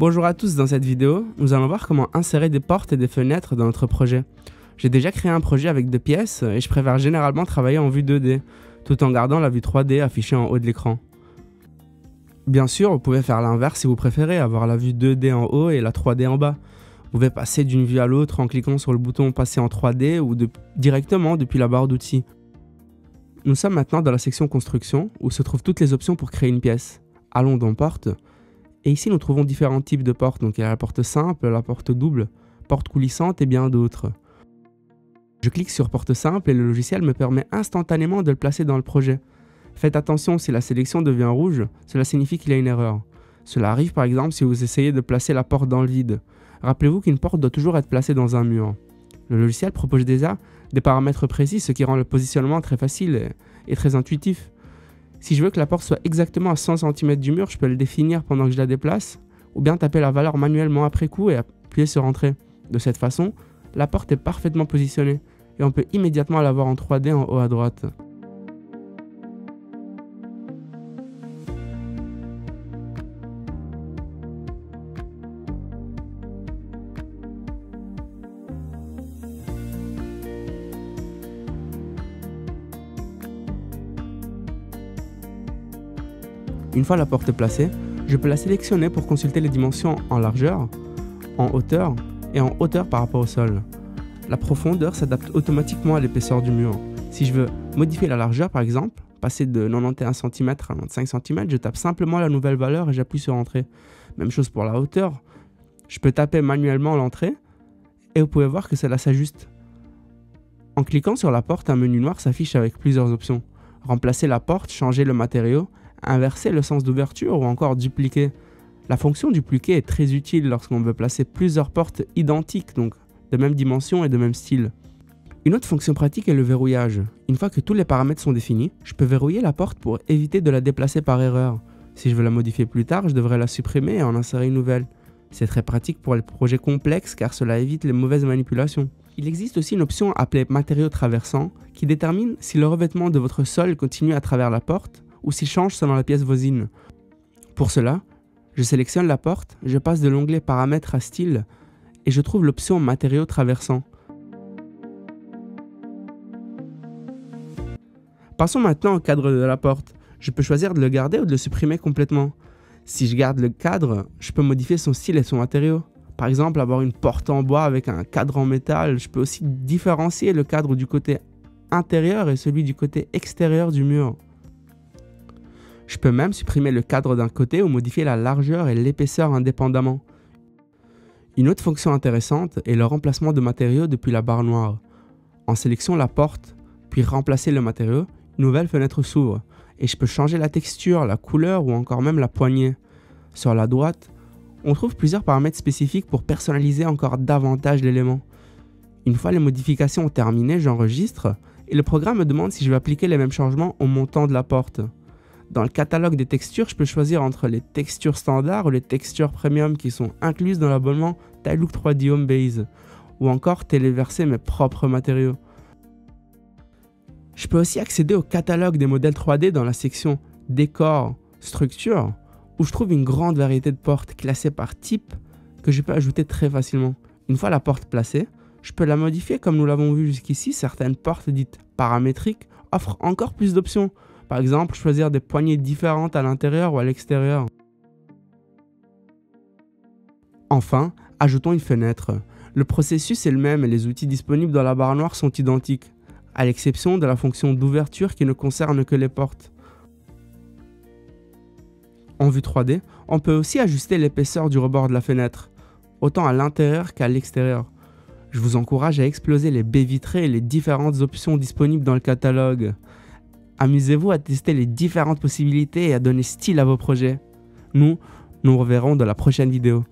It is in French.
Bonjour à tous, dans cette vidéo, nous allons voir comment insérer des portes et des fenêtres dans notre projet. J'ai déjà créé un projet avec 2 pièces et je préfère généralement travailler en vue 2D, tout en gardant la vue 3D affichée en haut de l'écran. Bien sûr, vous pouvez faire l'inverse si vous préférez, avoir la vue 2D en haut et la 3D en bas. Vous pouvez passer d'une vue à l'autre en cliquant sur le bouton passer en 3D ou directement depuis la barre d'outils. Nous sommes maintenant dans la section construction où se trouvent toutes les options pour créer une pièce. Allons dans porte. Et ici, nous trouvons différents types de portes. Donc, il y a la porte simple, la porte double, porte coulissante et bien d'autres. Je clique sur porte simple et le logiciel me permet instantanément de le placer dans le projet. Faites attention, si la sélection devient rouge, cela signifie qu'il y a une erreur. Cela arrive par exemple si vous essayez de placer la porte dans le vide. Rappelez-vous qu'une porte doit toujours être placée dans un mur. Le logiciel propose déjà des paramètres précis, ce qui rend le positionnement très facile et très intuitif. Si je veux que la porte soit exactement à 100 cm du mur, je peux le définir pendant que je la déplace, ou bien taper la valeur manuellement après coup et appuyer sur Entrée. De cette façon, la porte est parfaitement positionnée, et on peut immédiatement la voir en 3D en haut à droite. Une fois la porte placée, je peux la sélectionner pour consulter les dimensions en largeur, en hauteur et en hauteur par rapport au sol. La profondeur s'adapte automatiquement à l'épaisseur du mur. Si je veux modifier la largeur par exemple, passer de 91 cm à 95 cm, je tape simplement la nouvelle valeur et j'appuie sur Entrée. Même chose pour la hauteur. Je peux taper manuellement l'entrée et vous pouvez voir que cela s'ajuste. En cliquant sur la porte, un menu noir s'affiche avec plusieurs options. Remplacer la porte, changer le matériau, inverser le sens d'ouverture ou encore dupliquer. La fonction dupliquer est très utile lorsqu'on veut placer plusieurs portes identiques, donc de même dimension et de même style. Une autre fonction pratique est le verrouillage. Une fois que tous les paramètres sont définis, je peux verrouiller la porte pour éviter de la déplacer par erreur. Si je veux la modifier plus tard, je devrais la supprimer et en insérer une nouvelle. C'est très pratique pour les projets complexes car cela évite les mauvaises manipulations. Il existe aussi une option appelée matériaux traversants qui détermine si le revêtement de votre sol continue à travers la porte ou s'il change selon la pièce voisine. Pour cela, je sélectionne la porte, je passe de l'onglet paramètres à style et je trouve l'option matériaux traversants. Passons maintenant au cadre de la porte. Je peux choisir de le garder ou de le supprimer complètement. Si je garde le cadre, je peux modifier son style et son matériau. Par exemple, avoir une porte en bois avec un cadre en métal. Je peux aussi différencier le cadre du côté intérieur et celui du côté extérieur du mur. Je peux même supprimer le cadre d'un côté ou modifier la largeur et l'épaisseur indépendamment. Une autre fonction intéressante est le remplacement de matériaux depuis la barre noire. En sélectionnant la porte, puis remplacer le matériau, une nouvelle fenêtre s'ouvre et je peux changer la texture, la couleur ou encore même la poignée. Sur la droite, on trouve plusieurs paramètres spécifiques pour personnaliser encore davantage l'élément. Une fois les modifications terminées, j'enregistre et le programme me demande si je vais appliquer les mêmes changements au montant de la porte. Dans le catalogue des textures, je peux choisir entre les textures standards ou les textures premium qui sont incluses dans l'abonnement Tilelook 3D Home Base, ou encore téléverser mes propres matériaux. Je peux aussi accéder au catalogue des modèles 3D dans la section Décor, Structure, où je trouve une grande variété de portes classées par type que je peux ajouter très facilement. Une fois la porte placée, je peux la modifier comme nous l'avons vu jusqu'ici. Certaines portes dites paramétriques offrent encore plus d'options. Par exemple, choisir des poignées différentes à l'intérieur ou à l'extérieur. Enfin, ajoutons une fenêtre. Le processus est le même et les outils disponibles dans la barre noire sont identiques, à l'exception de la fonction d'ouverture qui ne concerne que les portes. En vue 3D, on peut aussi ajuster l'épaisseur du rebord de la fenêtre, autant à l'intérieur qu'à l'extérieur. Je vous encourage à exploser les baies vitrées et les différentes options disponibles dans le catalogue. Amusez-vous à tester les différentes possibilités et à donner style à vos projets. Nous reverrons dans la prochaine vidéo.